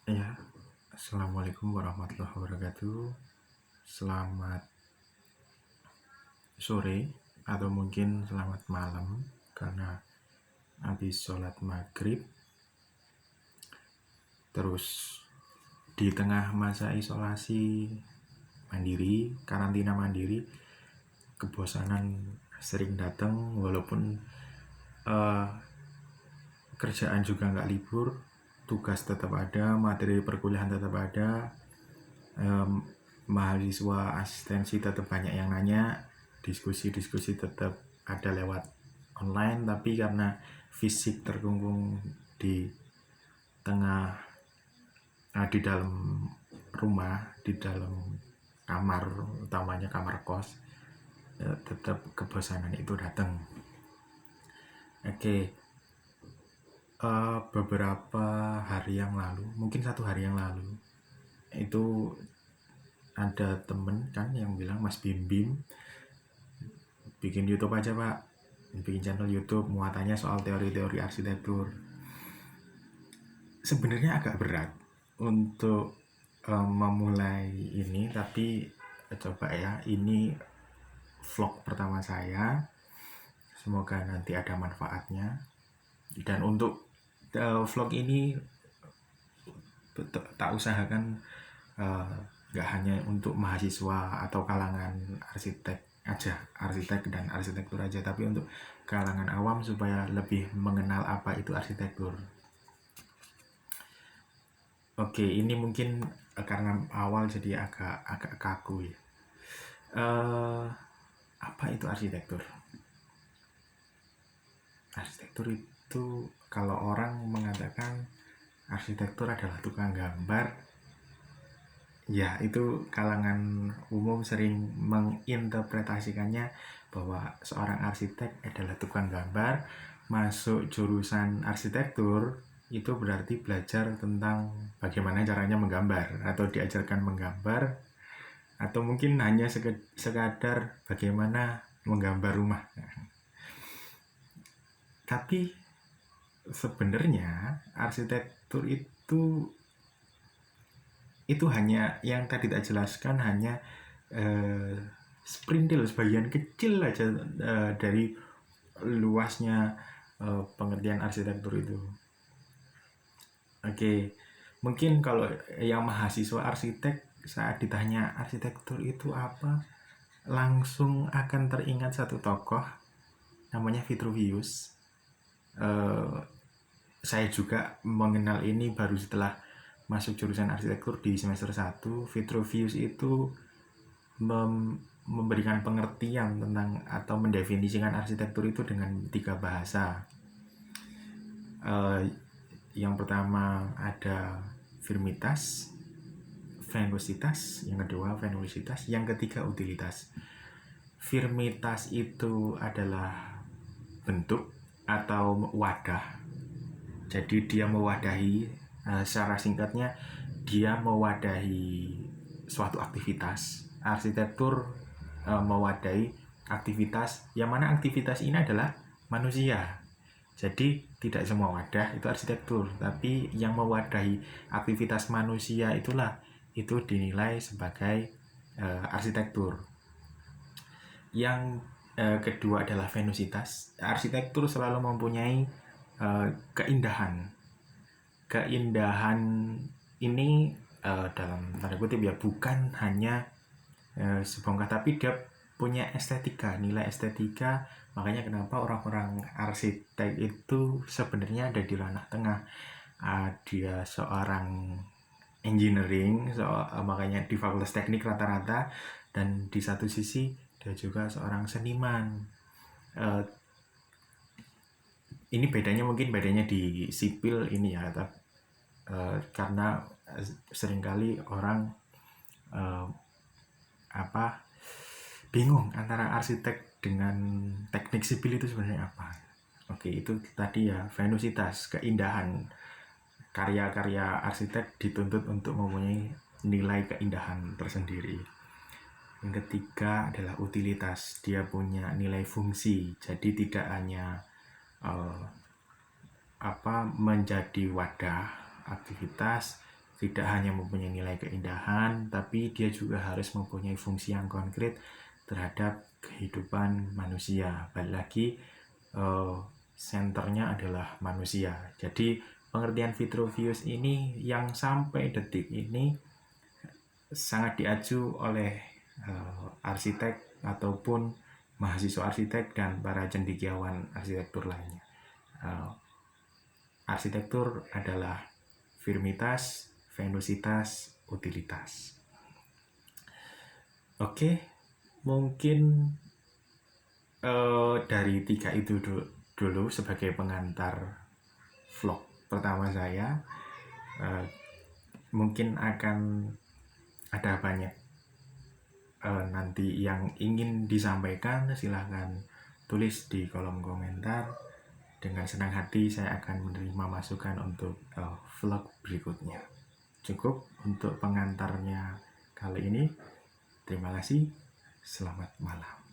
Ya, Assalamualaikum warahmatullahi wabarakatuh. Selamat sore atau mungkin selamat malam karena habis sholat maghrib. Terus di tengah masa isolasi mandiri, karantina mandiri, kebosanan sering datang walaupun uh, kerjaan juga nggak libur, tugas tetap ada, materi perkuliahan tetap ada, mahasiswa asistensi tetap banyak yang nanya, diskusi-diskusi tetap ada lewat online, tapi karena fisik terkungkung di tengah di dalam rumah, di dalam kamar, utamanya kamar kos, tetap kebosanan itu datang. Oke, beberapa hari yang lalu, mungkin 1 hari yang lalu, itu ada temen kan yang bilang, Mas Bim Bim bikin YouTube aja pak, bikin channel YouTube muatannya soal teori-teori arsitektur. Sebenarnya agak berat untuk memulai ini, tapi coba ya, ini vlog pertama saya, semoga nanti ada manfaatnya. Dan untuk vlog ini tak usahakan nggak hanya untuk mahasiswa atau kalangan arsitek aja, arsitek dan arsitektur aja, tapi untuk kalangan awam supaya lebih mengenal apa itu arsitektur. Oke, ini mungkin karena awal jadi agak kaku ya. Apa itu arsitektur? Arsitektur itu kalau orang mengatakan arsitektur adalah tukang gambar, ya itu kalangan umum sering menginterpretasikannya bahwa seorang arsitek adalah tukang gambar. Masuk jurusan arsitektur itu berarti belajar tentang bagaimana caranya menggambar, atau diajarkan menggambar, atau mungkin hanya sekadar bagaimana menggambar rumah. Tapi sebenarnya arsitektur itu hanya yang tadi tak jelaskan, hanya sprintil, sebagian kecil aja dari luasnya pengertian arsitektur itu. Oke, mungkin kalau yang mahasiswa arsitek saat ditanya arsitektur itu apa, langsung akan teringat satu tokoh namanya Vitruvius. Saya juga mengenal ini baru setelah masuk jurusan arsitektur di semester 1. Vitruvius itu memberikan pengertian tentang atau mendefinisikan arsitektur itu dengan 3 bahasa. Yang pertama ada firmitas, venusitas, yang kedua venusitas, yang ketiga utilitas. Firmitas itu adalah bentuk atau wadah. Jadi dia mewadahi, secara singkatnya dia mewadahi suatu aktivitas. Arsitektur mewadahi aktivitas, yang mana aktivitas ini adalah manusia. Jadi tidak semua wadah itu arsitektur, tapi yang mewadahi aktivitas manusia itu dinilai sebagai arsitektur. Yang kedua adalah venusitas. Arsitektur selalu mempunyai keindahan. Keindahan ini dalam tanda kutip ya, bukan hanya sebongkah, tapi dia punya estetika, nilai estetika. Makanya kenapa orang-orang arsitek itu sebenarnya ada di ranah tengah. Dia seorang engineering, makanya di fakultas teknik rata-rata, dan di satu sisi dia juga seorang seniman. Ini mungkin bedanya di sipil ini ya, karena seringkali orang bingung antara arsitek dengan teknik sipil itu sebenarnya apa. Oke, itu tadi ya, venusitas, keindahan. Karya-karya arsitek dituntut untuk mempunyai nilai keindahan tersendiri. Yang ketiga adalah utilitas. Dia punya nilai fungsi, jadi tidak hanya menjadi wadah aktivitas, tidak hanya mempunyai nilai keindahan, tapi dia juga harus mempunyai fungsi yang konkret terhadap kehidupan manusia. Balik lagi, senternya adalah manusia. Jadi pengertian Vitruvius ini yang sampai detik ini sangat diaju oleh arsitek ataupun mahasiswa arsitek dan para cendekiawan arsitektur lainnya. Arsitektur adalah firmitas, venusitas, utilitas. Oke, mungkin dari 3 itu dulu sebagai pengantar vlog pertama saya. Mungkin akan ada banyak nanti yang ingin disampaikan, silahkan tulis di kolom komentar. Dengan senang hati saya akan menerima masukan untuk vlog berikutnya. Cukup untuk pengantarnya kali ini. Terima kasih. Selamat malam.